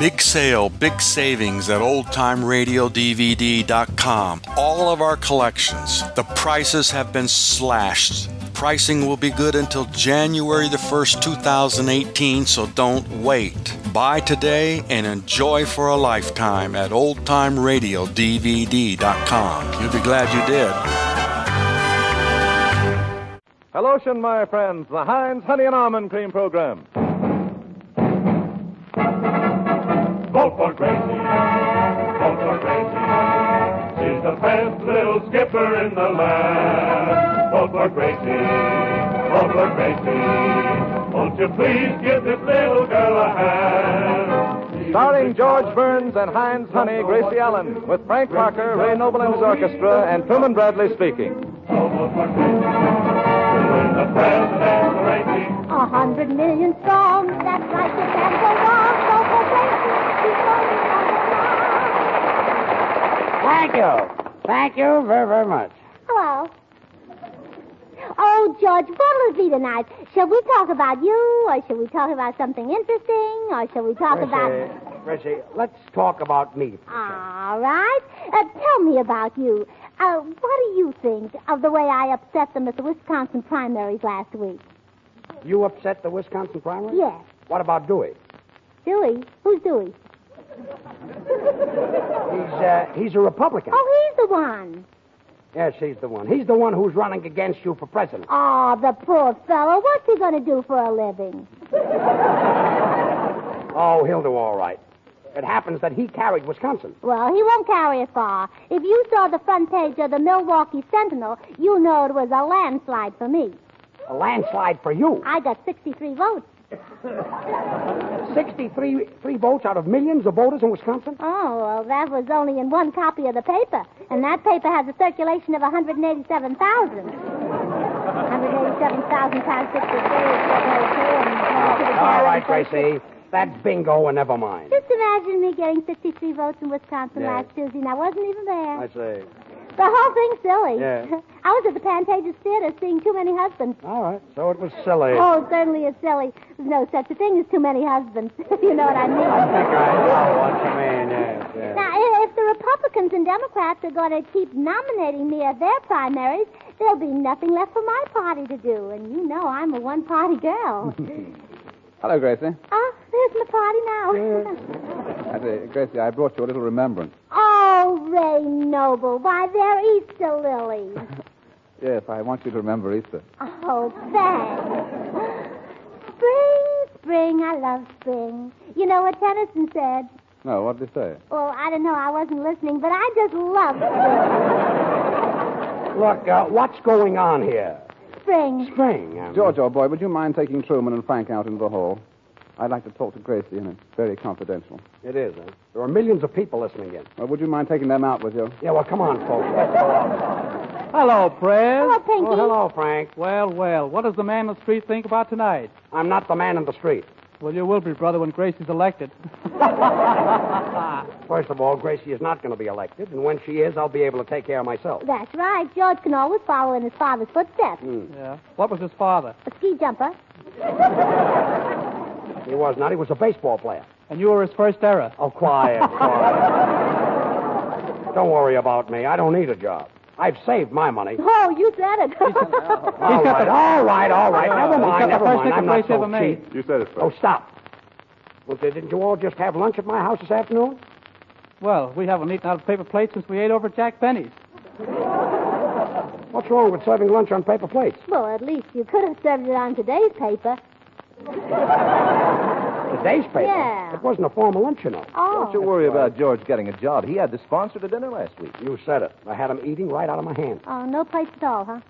Big sale, big savings at oldtimeradiodvd.com. All of our collections. The prices have been slashed. Pricing will be good until January the 1st, 2018, so don't wait. Buy today and enjoy for a lifetime at oldtimeradiodvd.com. You'll be glad you did. Hellotion, my friends, the Heinz Honey and Almond Cream Program. Vote for Gracie. Vote for Gracie. She's the best little skipper in the land. Vote for Gracie. Vote for Gracie. Won't you please give this little girl a hand? Starring George Burns and Heinz Honey, Gracie Allen, with Frank Parker, Ray Noble and his orchestra, and Truman Bradley speaking. Vote for Gracie. To win the presidential rating. 100 million strong, that's right, you can't go wrong. Vote for Gracie. Thank you. Thank you very, very much. Hello. Oh, George, what'll it be tonight? Shall we talk about you, or shall we talk about something interesting, or shall we talk about... Gracie, let's talk about me. All right. Tell me about you. What do you think of the way I upset them at the Wisconsin primaries last week? You upset the Wisconsin primary? Yes. What about Dewey? Dewey? Who's Dewey? He's a Republican. Oh, he's the one. Yes, he's the one. He's the one who's running against you for president. Oh, the poor fellow. What's he going to do for a living? Oh, he'll do all right. It happens that he carried Wisconsin. Well, he won't carry it far. If you saw the front page of the Milwaukee Sentinel, you know it was a landslide for me. A landslide for you. I got 63 votes. 63 votes out of millions of voters in Wisconsin? Oh, well, that was only in one copy of the paper. And that paper has a circulation of 187,000. 187,000 times 63 is 702. All right, Gracie. That's bingo and never mind. Just imagine me getting 63 votes in Wisconsin Yeah. last Tuesday, and I wasn't even there. I say. The whole thing's silly. Yeah. I was at the Pantages Theater seeing Too Many Husbands. All right, so it was silly. Oh, it certainly is silly. There's no such a thing as too many husbands. You know what I mean? I think I know what you mean, yes. Now, if the Republicans and Democrats are going to keep nominating me at their primaries, there'll be nothing left for my party to do. And you know I'm a one-party girl. Hello, Gracie. Oh, there's my party now. Gracie, I brought you a little remembrance. Oh, Ray Noble. Why, they're Easter lilies. Yes, I want you to remember Easter. Oh, thanks. Spring, spring, I love spring. You know what Tennyson said? No, what did he say? Well, I don't know. I wasn't listening, but I just love spring. Look, what's going on here? Spring. Spring. George, old boy, would you mind taking Truman and Frank out into the hall? I'd like to talk to Gracie, and it's very confidential. It is, huh? There are millions of people listening in. Well, would you mind taking them out with you? Yeah, well, come on, folks. Let's go out. Hello, Prez. Hello, Pinky. Oh, hello, Frank. Well, what does the man on the street think about tonight? I'm not the man in the street. Well, you will be, brother, when Gracie's elected. First of all, Gracie is not going to be elected, and when she is, I'll be able to take care of myself. That's right. George can always follow in his father's footsteps. Yeah. What was his father? A ski jumper. He was not. He was a baseball player. And you were his first error. Oh, quiet. Don't worry about me. I don't need a job. I've saved my money. Oh, you said it. All right. Never mind. I'm not so cheap. You said it first. Oh, stop. Well, didn't you all just have lunch at my house this afternoon? Well, we haven't eaten out of paper plates since we ate over at Jack Benny's. What's wrong with serving lunch on paper plates? Well, at least you could have served it on today's paper. Today's paper? Yeah. It wasn't a formal lunch, you know. Oh. Don't you worry about George getting a job. He had to sponsor the dinner last week. You said it. I had him eating right out of my hand. Oh, no plates at all, huh?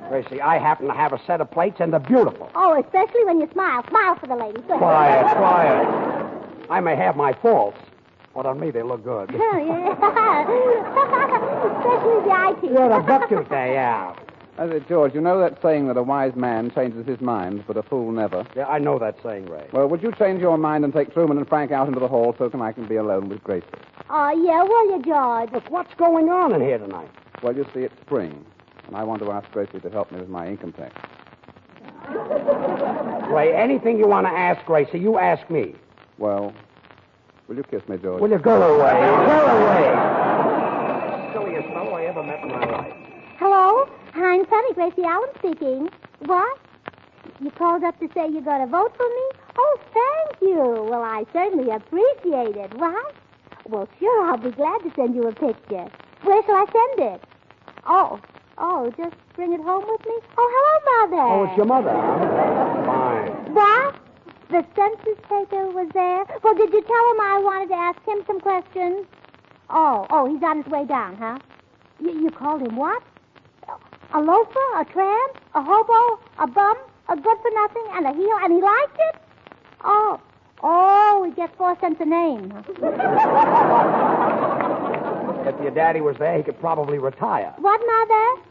Gracie, I happen to have a set of plates, and they're beautiful. Oh, especially when you smile. Smile for the lady. Good. Quiet. I may have my faults, but on me they look good. Oh, yeah. Especially the eye teeth. Yeah, the butt tooth there, yeah. George, you know that saying that a wise man changes his mind, but a fool never? Yeah, I know that saying, Ray. Well, would you change your mind and take Truman and Frank out into the hall so I can be alone with Gracie? Oh, yeah, will you, George? Look, what's going on in here tonight? Well, you see, it's spring, and I want to ask Gracie to help me with my income tax. Ray, anything you want to ask Gracie, you ask me. Well, will you kiss me, George? Will you go away? Go away. Silliest fellow I ever met in my life. Hello? Heinz Honey, Gracie Allen speaking. What? You called up to say you're going to vote for me? Oh, thank you. Well, I certainly appreciate it. What? Well, sure, I'll be glad to send you a picture. Where shall I send it? Oh, just bring it home with me? Oh, hello, Mother. Oh, it's your mother, huh? Fine. What? The census taker was there? Well, did you tell him I wanted to ask him some questions? Oh, he's on his way down, huh? You called him what? A loafer, a tramp, a hobo, a bum, a good-for-nothing, and a heel, and he liked it? Oh, he gets 4 cents a name. If your daddy was there, he could probably retire. What, Mother?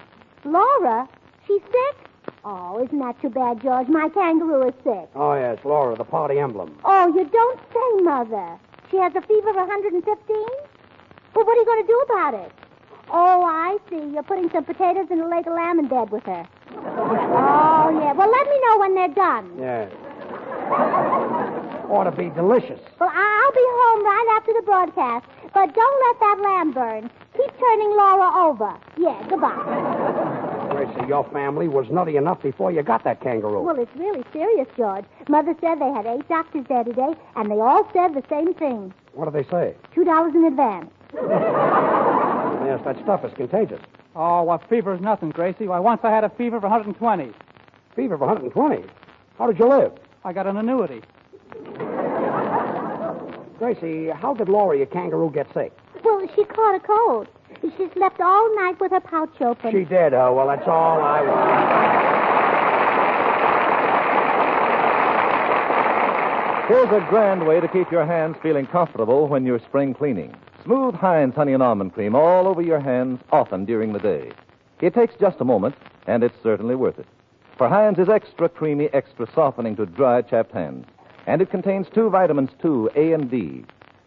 Laura? She's sick? Oh, isn't that too bad, George? My kangaroo is sick. Oh, yes, Laura, the party emblem. Oh, you don't say, Mother. She has a fever of 115? Well, what are you going to do about it? Oh, I see. You're putting some potatoes in a leg of lamb in bed with her. Oh, yeah. Well, let me know when they're done. Yes. Ought to be delicious. Well, I'll be home right after the broadcast. But don't let that lamb burn. Keep turning Laura over. Yeah, goodbye. Gracie, your family was nutty enough before you got that kangaroo. Well, it's really serious, George. Mother said they had 8 doctors there today, and they all said the same thing. What do they say? $2 in advance. Yes, that stuff is contagious. Oh, what fever is nothing, Gracie. Why, once I had a fever of 120. Fever of 120? How did you live? I got an annuity. Gracie, how did Laura, your kangaroo, get sick? Well, she caught a cold. She slept all night with her pouch open. She did, oh, well, that's all I want. Here's a grand way to keep your hands feeling comfortable when you're spring cleaning. Smooth Heinz Honey and Almond Cream all over your hands often during the day. It takes just a moment, and it's certainly worth it. For Heinz is extra creamy, extra softening to dry, chapped hands. And it contains 2 vitamins, too, A and D.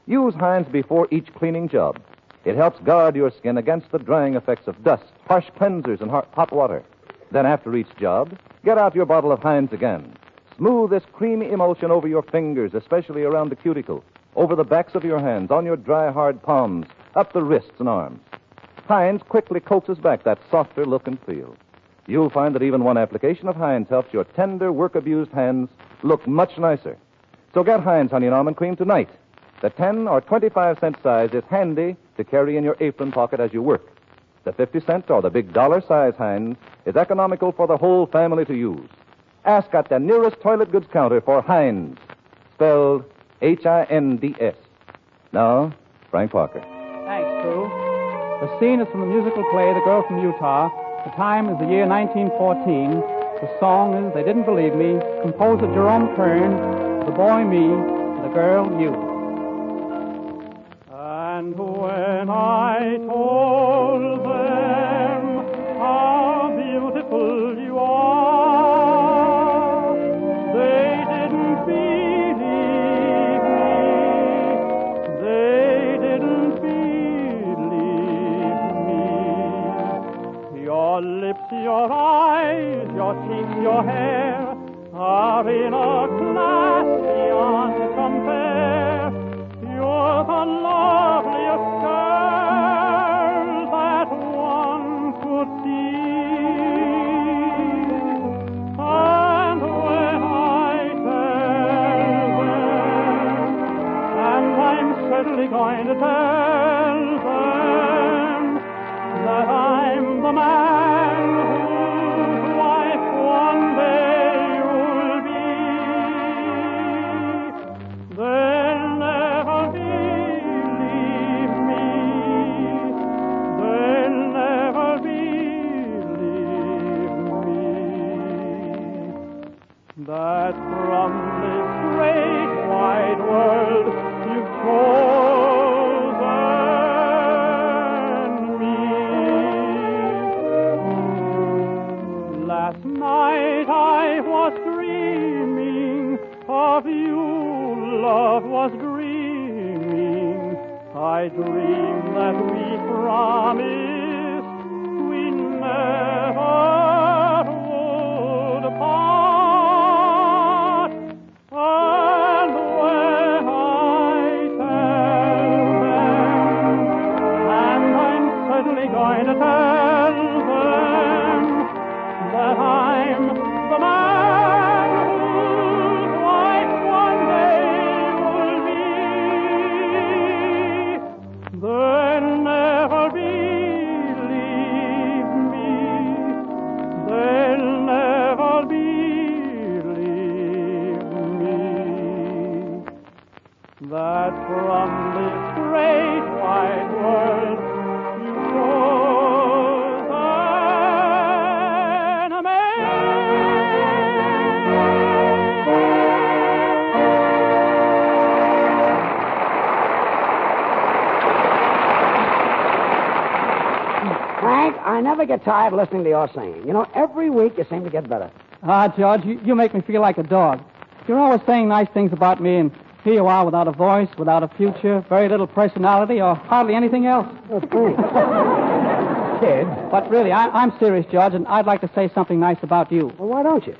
Use Heinz before each cleaning job. It helps guard your skin against the drying effects of dust, harsh cleansers, and hot water. Then after each job, get out your bottle of Heinz again. Smooth this creamy emulsion over your fingers, especially around the cuticle, over the backs of your hands, on your dry, hard palms, up the wrists and arms. Heinz quickly coaxes back that softer look and feel. You'll find that even one application of Heinz helps your tender, work-abused hands look much nicer. So get Heinz Honey and Almond Cream tonight. The 10 or 25-cent size is handy to carry in your apron pocket as you work. The 50-cent or the big dollar-size Heinz is economical for the whole family to use. Ask at the nearest toilet goods counter for Heinz, spelled Hinds. Now, Frank Parker. Thanks, Prue. The scene is from the musical play The Girl from Utah. The time is the year 1914. The song is They Didn't Believe Me, composer Jerome Kern, the boy me, the girl you. And when I told them how beautiful you are, they didn't believe me. They didn't believe me. Your lips, your eyes, your cheeks, your hair are in a class beyond compare. You're the loveliest girl that one could see. And when I tell them, and I'm certainly going to tell them, that I'm the man whose wife one day you'll be, they'll never believe me. They'll never believe me. That from this great wide world you've chosen me. Last night I was dreaming of you, love was dreaming. I dreamed that we promised we never would part. And when that from this great wide world you rose an Frank, I never get tired listening to your singing. You know, every week you seem to get better. George, you make me feel like a dog. You're always saying nice things about me, and here you are without a voice, without a future, very little personality, or hardly anything else. Oh, Frank. Kid. But really, I'm serious, George, and I'd like to say something nice about you. Well, why don't you?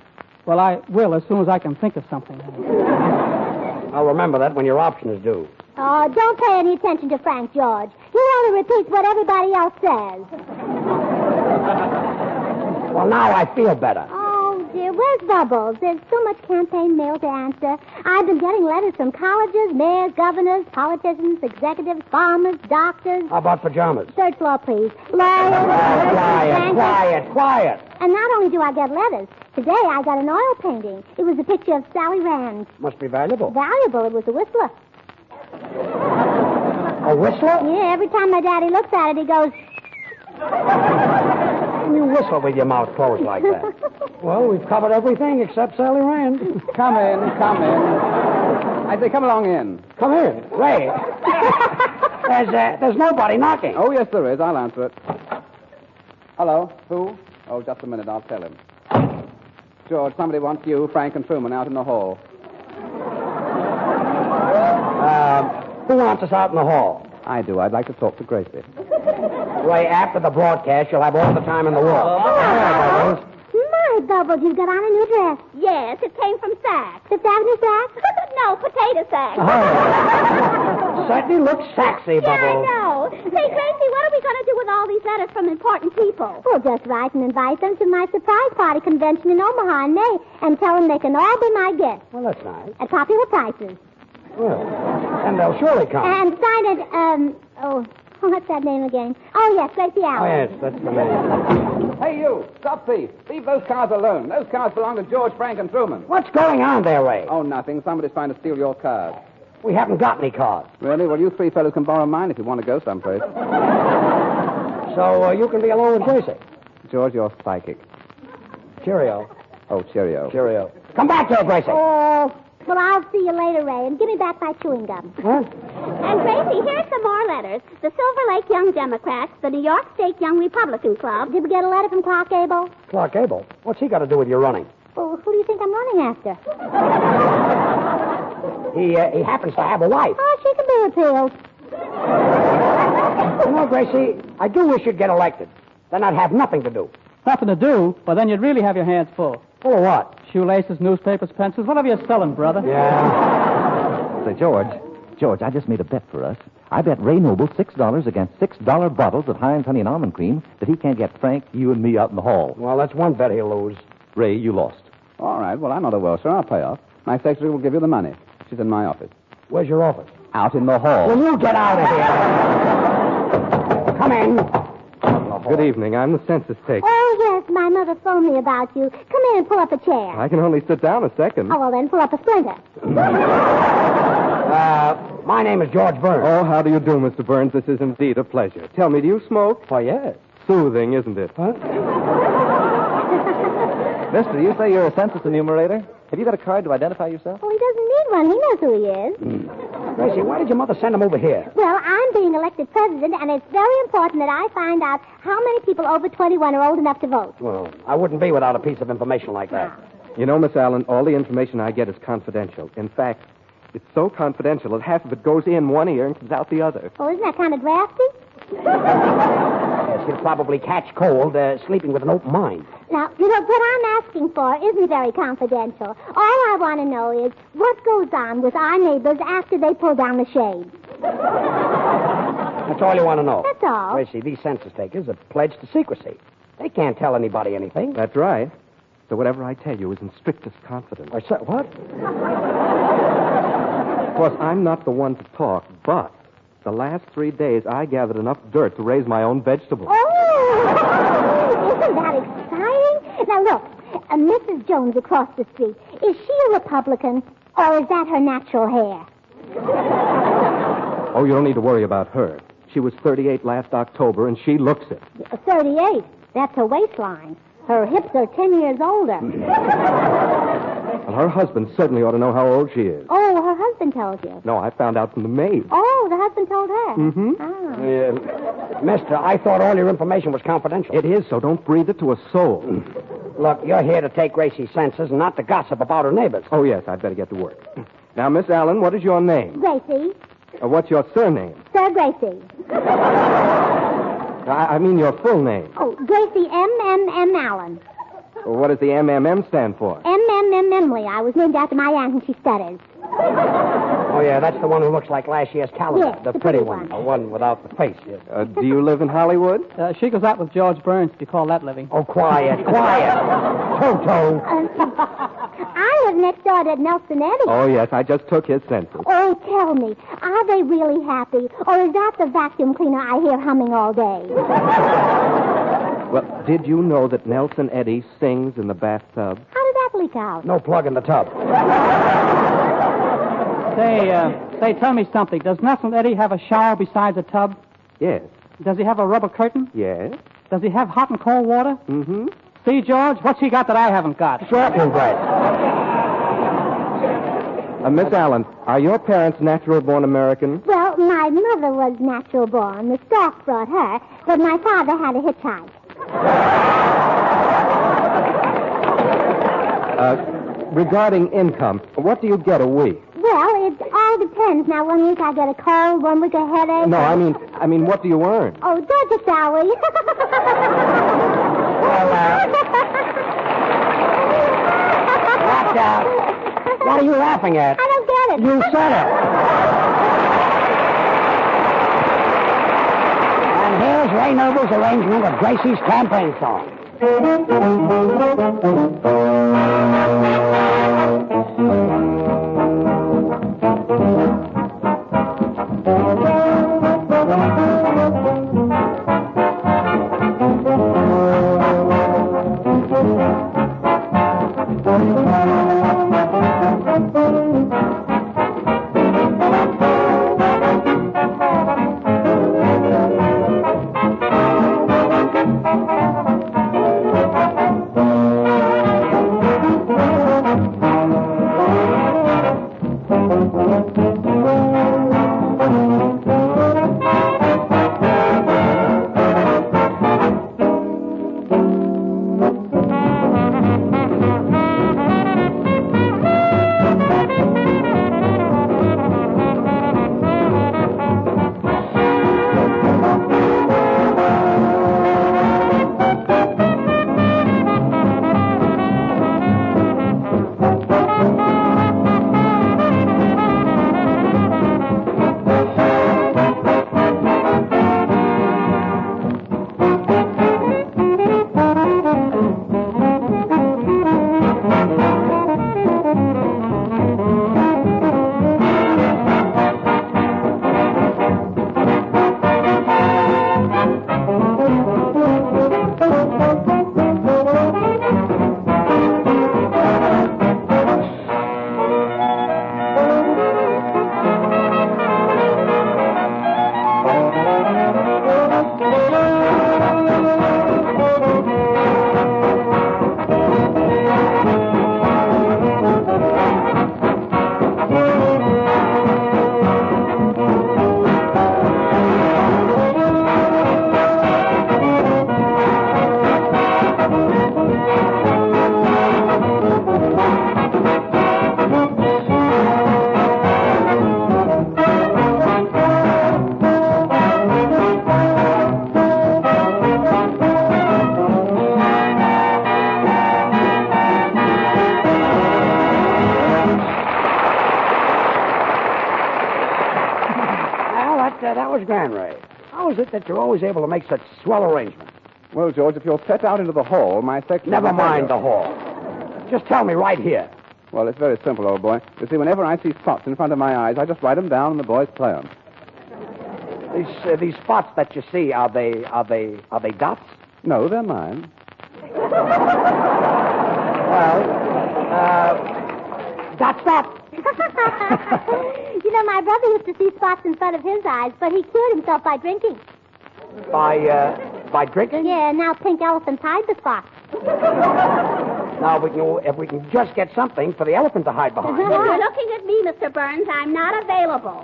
Well, I will as soon as I can think of something. I'll remember that when your option is due. Oh, don't pay any attention to Frank, George. He only repeats what everybody else says. Well, now I feel better. Oh, dear, where's Bubbles? There's so much campaign mail to answer. I've been getting letters from colleges, mayors, governors, politicians, executives, farmers, doctors. How about pajamas? Third floor, please. Lawyers. Quiet. And not only do I get letters, today I got an oil painting. It was a picture of Sally Rand. Must be valuable. Valuable. It was a whistler. A whistler? Yeah, every time my daddy looks at it, he goes... You whistle with your mouth closed like that. Well, we've covered everything except Sally Rand. Come in. I say, come along in. Come in. Ray. There's nobody knocking. Oh, yes, there is. I'll answer it. Hello? Who? Oh, just a minute. I'll tell him. George, somebody wants you, Frank, and Truman out in the hall. Who wants us out in the hall? I do. I'd like to talk to Gracie. Ray, after the broadcast, you'll have all the time in the world. My, Bubbles, you've got on a new dress. Yes, it came from Saks. Fifth Avenue Saks? No, Potato Saks. Certainly looks sexy, Yeah, I Bubbles. know. Say, Gracie, what are we going to do with all these letters from important people? We'll just write and invite them to my surprise party convention in Omaha in May and tell them they can all be my guests Well, that's nice. at popular prices. Well, and they'll surely come. And sign it, what's that name again? Oh, yes, Gracie Allen. Oh, yes, that's the name. Hey, you! Stop thief! Leave those cars alone. Those cars belong to George, Frank, and Truman. What's going on there, Ray? Oh, nothing. Somebody's trying to steal your cars. We haven't got any cars. Really? Well, you three fellows can borrow mine if you want to go someplace. So you can be alone with Gracie. George, you're psychic. Cheerio. Oh, cheerio. Cheerio. Come back here, Gracie. Oh, well, I'll see you later, Ray, and give me back my chewing gum. Huh? And, Gracie, here's some more letters. The Silver Lake Young Democrats, the New York State Young Republican Club. Did we get a letter from Clark Gable? Clark Gable. What's he got to do with your running? Well, who do you think I'm running after? He happens to have a wife. Oh, she can be appealed. You know, Gracie, I do wish you'd get elected. Then I'd have nothing to do. Nothing to do, but then you'd really have your hands full. Full of what? Shoelaces, newspapers, pencils, whatever you're selling, brother. Yeah. Say, George, I just made a bet for us. I bet Ray Noble $6 against $6 bottles of Heinz Honey and Almond Cream that he can't get Frank, you, and me out in the hall. Well, that's one bet he'll lose. Ray, you lost. All right. Well, I'm not a welcher. I'll pay off. My secretary will give you the money. She's in my office. Where's your office? Out in the hall. Will you get out of here? Come in. Good evening. I'm the census taker. Oh, yes, my mother phoned me about you. Come in and pull up a chair. I can only sit down a second. Oh, well, then pull up a splinter. My name is George Burns. Oh, how do you do, Mr. Burns? This is indeed a pleasure. Tell me, do you smoke? Why, yes. Soothing, isn't it? Huh? Mister, you say you're a census enumerator? Have you got a card to identify yourself? Oh, he doesn't need one. He knows who he is. Gracie, why did your mother send him over here? Well, I'm being elected president, and it's very important that I find out how many people over 21 are old enough to vote. Well, I wouldn't be without a piece of information like that. You know, Miss Allen, all the information I get is confidential. In fact, it's so confidential that half of it goes in one ear and comes out the other. Oh, isn't that kind of drafty? Yes, he'll probably catch cold sleeping with an open mind. Now, you know, what I'm asking for isn't very confidential. All I want to know is what goes on with our neighbors after they pull down the shade. That's all you want to know. That's all. Gracie, these census takers are pledged to secrecy. They can't tell anybody anything. That's right. So whatever I tell you is in strictest confidence. What? Of course, I'm not the one to talk, but the last 3 days I gathered enough dirt to raise my own vegetables. Oh! Isn't that exciting? Now, look, Mrs. Jones across the street, is she a Republican, or is that her natural hair? Oh, you don't need to worry about her. She was 38 last October, and she looks it. 38. That's her waistline. Her hips are 10 years older. Well, her husband certainly ought to know how old she is. Oh, her husband told you. No, I found out from the maid. Oh, the husband told her. Mm-hmm. Ah. Mister, I thought all your information was confidential. It is, so don't breathe it to a soul. Look, you're here to take Gracie's senses and not to gossip about her neighbors. Oh, yes, I'd better get to work. Now, Miss Allen, what is your name? Gracie. What's your surname? Sir Gracie. I mean your full name. Oh, Gracie M. Allen. What does the MMM stand for? M. Emily. I was named after my aunt and she stutters. Oh, yeah, that's the one who looks like last year's calendar. Yes, the pretty one. The one without the face. Yes. Do you live in Hollywood? She goes out with George Burns, if you call that living. Oh, quiet. Toto. I live next door to Nelson Eddy. Oh, yes, I just took his census. Oh, tell me, are they really happy? Or is that the vacuum cleaner I hear humming all day? Well, did you know that Nelson Eddy sings in the bathtub? How did that leak out? No plug in the tub. Say, tell me something. Does Nelson Eddy have a shower besides a tub? Yes. Does he have a rubber curtain? Yes. Does he have hot and cold water? Mm-hmm. See, George, what's he got that I haven't got? Shortening bread. Miss Allen, are your parents natural-born Americans? Well, my mother was natural born. The stork brought her, but my father had a hitchhike. Regarding income, what do you get a week? Well, it all depends. Now, 1 week I get a cold, 1 week a headache. No, I mean, what do you earn? Oh, Georgia salary. Watch out. What are you laughing at? I don't get it. You said it. And here's Ray Noble's arrangement of Gracie's campaign song. That was grand, Ray. How is it that you're always able to make such swell arrangements? Well, George, if you'll step out into the hall, my section... Never mind the hall. Just tell me right here. Well, it's very simple, old boy. You see, whenever I see spots in front of my eyes, I just write them down and the boys play them. These spots that you see, are they dots? No, they're mine. Well, that's that. You You know, my brother used to see spots in front of his eyes, but he cured himself by drinking. By drinking? Yeah, now pink elephants hide the spots. Now, if we can just get something for the elephant to hide behind. If you're looking at me, Mr. Burns, I'm not available.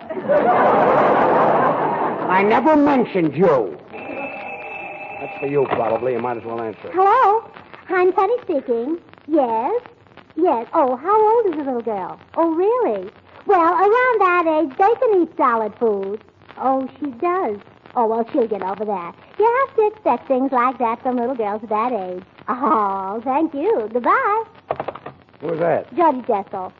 I never mentioned you. That's for you, probably. You might as well answer. Hello? Heinz Honey speaking. Yes? Yes. Oh, how old is the little girl? Oh, really? Well, around that age, they can eat solid food. Oh, she does. Oh, well, she'll get over that. You have to expect things like that from little girls at that age. Oh, thank you. Goodbye. Who's that? Judge Jessel.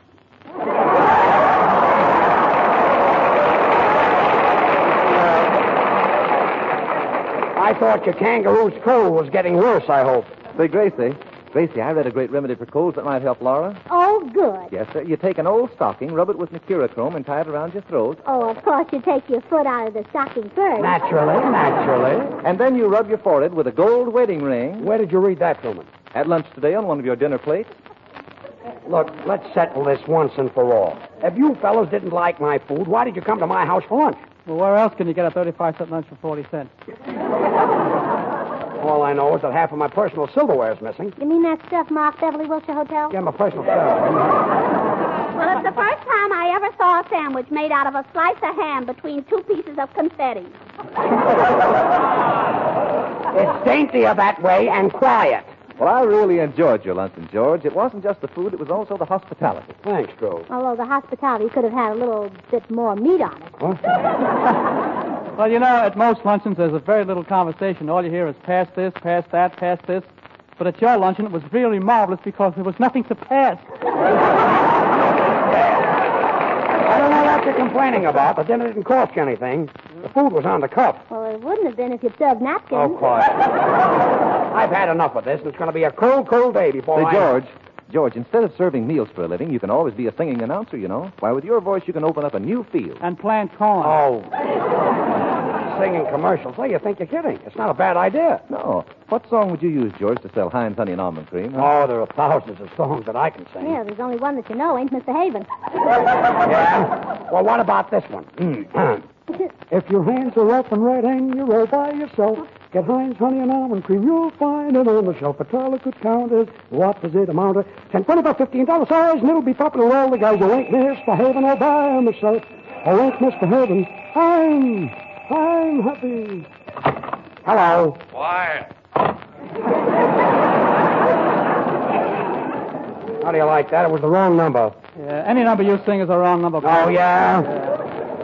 I thought your kangaroo's cold was getting worse, I hope. Say, Gracie. Gracie, I read a great remedy for colds that might help Laura. Oh, good. Yes, sir. You take an old stocking, rub it with mercurochrome, and tie it around your throat. Oh, of course, you take your foot out of the stocking first. Naturally. And then you rub your forehead with a gold wedding ring. Where did you read that, Truman? At lunch today on one of your dinner plates. Look, let's settle this once and for all. If you fellows didn't like my food, why did you come to my house for lunch? Well, where else can you get a 35-cent lunch for 40 cents? All I know is that half of my personal silverware is missing. You mean that stuff marked Beverly Wilshire Hotel? Yeah, my personal silverware. Well, it's the first time I ever saw a sandwich made out of a slice of ham between two pieces of confetti. It's daintier that way and quiet. Well, I really enjoyed your luncheon, George. It wasn't just the food, it was also the hospitality. Thanks, Drew. Although the hospitality could have had a little bit more meat on it. Huh? Well, you know, at most luncheons, there's a very little conversation. All you hear is pass this, pass that, pass this. But at your luncheon, it was really marvelous because there was nothing to pass. I don't know what you're complaining about. The dinner didn't cost you anything. The food was on the cuff. Well, it wouldn't have been if you'd served napkins. Oh, quiet. I've had enough of this, and it's going to be a cold, cold day before Say, George, instead of serving meals for a living, you can always be a singing announcer, you know. Why, with your voice, you can open up a new field. And plant corn. Oh. Singing commercials. Well, you think you're kidding. It's not a bad idea. No. What song would you use, George, to sell Heinz Honey and Almond Cream? Oh, there are thousands of songs that I can sing. Yeah, there's only one that you know, ain't Mr. Haven. Yeah? Well, what about this one? If your hands are rough and red and you're all by yourself, get Heinz Honey and Almond Cream. You'll find it on the shelf. A dollar could count as what does it amount to? 10, 20, about $15 size, and it'll be popular with all the guys who ain't Mr. Haven all by himself. Or ain't Mr. Haven. I'm happy. Hello. Quiet. How do you like that? It was the wrong number. Yeah, any number you sing is a wrong number. Oh, yeah?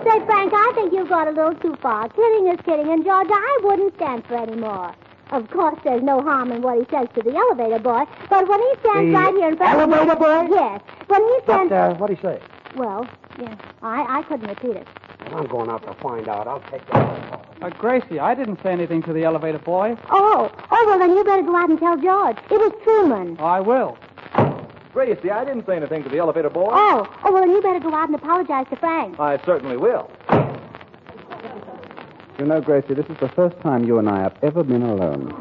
Say, Frank, I think you've gone a little too far. Kidding is kidding, and George, I wouldn't stand for any more. Of course, there's no harm in what he says to the elevator boy, but when he stands right here in front of me... Elevator boy? Yes. When he stands... What'd he say? Well, yeah, I couldn't repeat it. I'm going out to find out. I'll take that. Gracie, I didn't say anything to the elevator boy. Oh, well, then you better go out and tell George. It was Truman. I will. Gracie, I didn't say anything to the elevator boy. Oh, well, then you better go out and apologize to Frank. I certainly will. You know, Gracie, this is the first time you and I have ever been alone.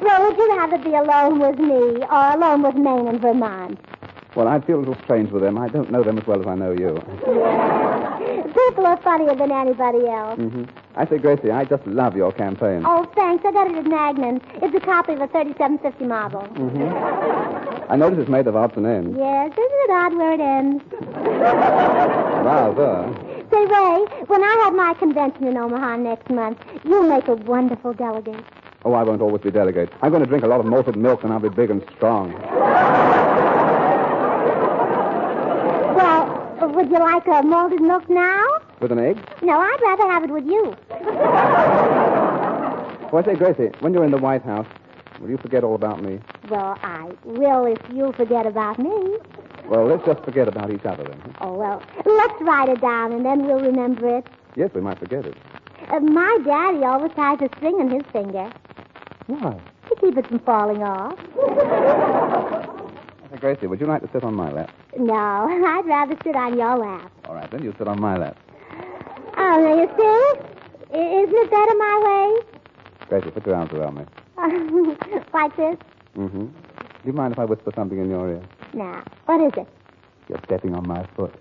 Well, would you rather be alone with me or alone with Maine and Vermont? Well, I'd feel a little strange with them. I don't know them as well as I know you. People are funnier than anybody else. Mm-hmm. I say, Gracie, I just love your campaign. Oh, thanks. I got it at Magnan. It's a copy of a 3750 model. Mm-hmm. I notice it's made of odds and ends. Yes, isn't it odd where it ends? Rather. Say, Ray, when I have my convention in Omaha next month, you'll make a wonderful delegate. Oh, I won't always be delegate. I'm going to drink a lot of malted milk, and I'll be big and strong. Well, would you like a malted milk now? With an egg? No, I'd rather have it with you. Oh, I say, Gracie, when you're in the White House, will you forget all about me? Well, I will if you forget about me. Well, let's just forget about each other, then. Oh, well, let's write it down, and then we'll remember it. Yes, we might forget it. My daddy always ties a string on his finger. Why? To keep it from falling off. Hey, Gracie, would you like to sit on my lap? No, I'd rather sit on your lap. All right, then you sit on my lap. Oh, now you see? Isn't it better my way? Gracie, put your arms around me. Like this? Mm-hmm. Do you mind if I whisper something in your ear? Now, what is it? You're stepping on my foot.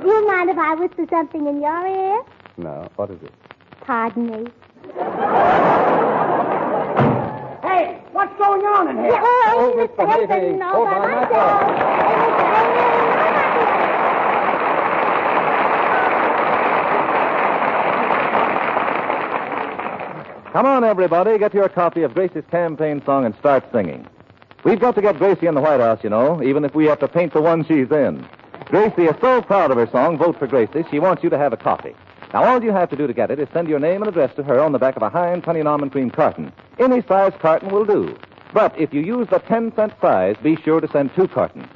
Do you mind if I whisper something in your ear? No. What is it? Pardon me. Hey, what's going on in here? Oh, Mr. Hilton, all by myself. Come on, everybody, get your copy of Gracie's campaign song and start singing. We've got to get Gracie in the White House, you know, even if we have to paint the one she's in. Gracie is so proud of her song, Vote for Gracie, she wants you to have a copy. Now, all you have to do to get it is send your name and address to her on the back of a Heinz Honey and Almond Cream carton. Any size carton will do. But if you use the 10-cent size, be sure to send 2 cartons.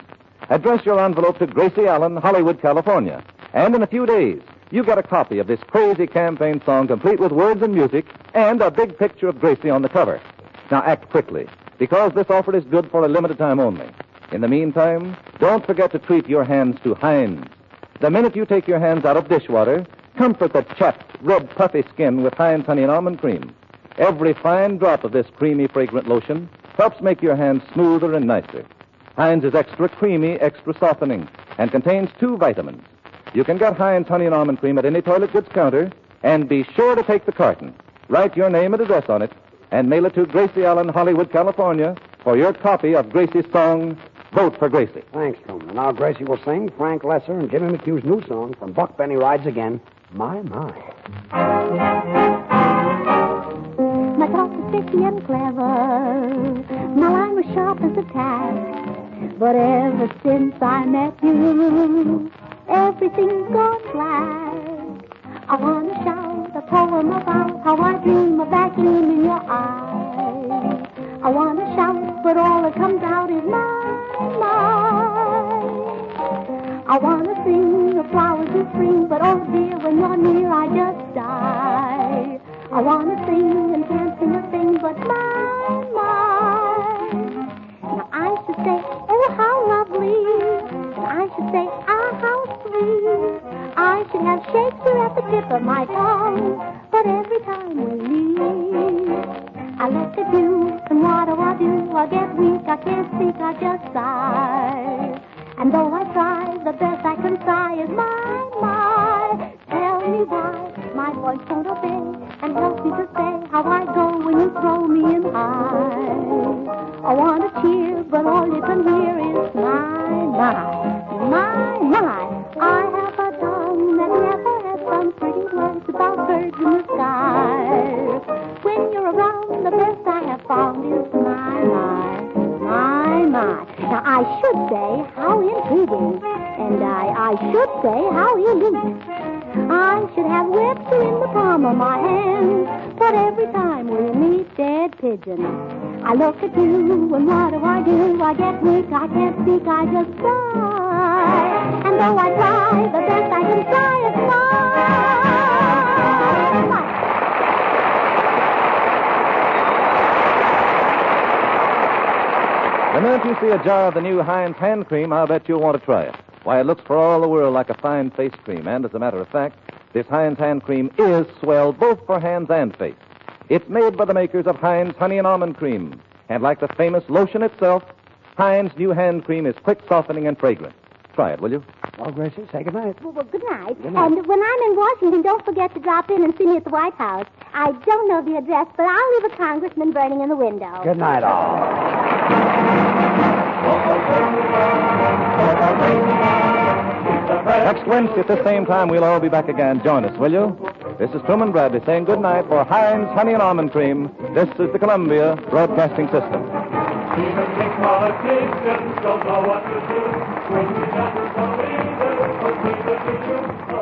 Address your envelope to Gracie Allen, Hollywood, California. And in a few days, you get a copy of this crazy campaign song complete with words and music and a big picture of Gracie on the cover. Now, act quickly, because this offer is good for a limited time only. In the meantime, don't forget to treat your hands to Heinz. The minute you take your hands out of dishwater, comfort the chapped, red, puffy skin with Heinz Honey and Almond Cream. Every fine drop of this creamy, fragrant lotion helps make your hands smoother and nicer. Heinz is extra creamy, extra softening, and contains 2 vitamins. You can get Heinz Honey and Almond Cream at any toilet goods counter, and be sure to take the carton. Write your name and address on it, and mail it to Gracie Allen, Hollywood, California, for your copy of Gracie's song, Vote for Gracie. Thanks, Truman. Now Gracie will sing Frank Lesser and Jimmy McHugh's new song from Buck Benny Rides Again, My, My. My talk is tricky and clever. My line was sharp as a tack. But ever since I met you, everything's gone black. I want to shout a poem about how I dream of that gleam in your eye. I want to shout, but all that comes out is my. I want to sing the flowers in spring, but oh dear, when you're near, I just die. I want to sing and can't sing a thing, but my. Now I should say, oh, how lovely. And I should say, ah, how sweet. I should have Shakespeare at the tip of my tongue, but every time we meet, I look at you, and what do? I get weak, I can't speak, I just sigh. And though I try, the best I can sigh is my. Tell me why my voice won't obey, and help me to say how I go when you throw me in high. I want to cheer, but all you can hear is my. I have a tongue that never has some pretty words about birds in the sky. When you're around, the best I have found is my. Now, I should say how intriguing, and I should say how unique. I should have Webster in the palm of my hand, but every time we meet, dead pigeon. I look at you, and what do? I get weak, I can't speak, I just sigh. And though I try, the best I can try is The minute you see a jar of the new Heinz hand cream, I'll bet you'll want to try it. Why, it looks for all the world like a fine face cream, and as a matter of fact, this Heinz hand cream is swell both for hands and face. It's made by the makers of Heinz Honey and Almond Cream, and like the famous lotion itself, Heinz new hand cream is quick, softening, and fragrant. Try it, will you? Well, Gracie, say good night. Well, good night. Good night. And when I'm in Washington, don't forget to drop in and see me at the White House. I don't know the address, but I'll leave a congressman burning in the window. Good night, all. Next Wednesday at the same time, we'll all be back again. Join us, will you? This is Truman Bradley saying good night for Heinz Honey and Almond Cream. This is the Columbia Broadcasting System. Even big politicians don't know what to do. When you got somebody that will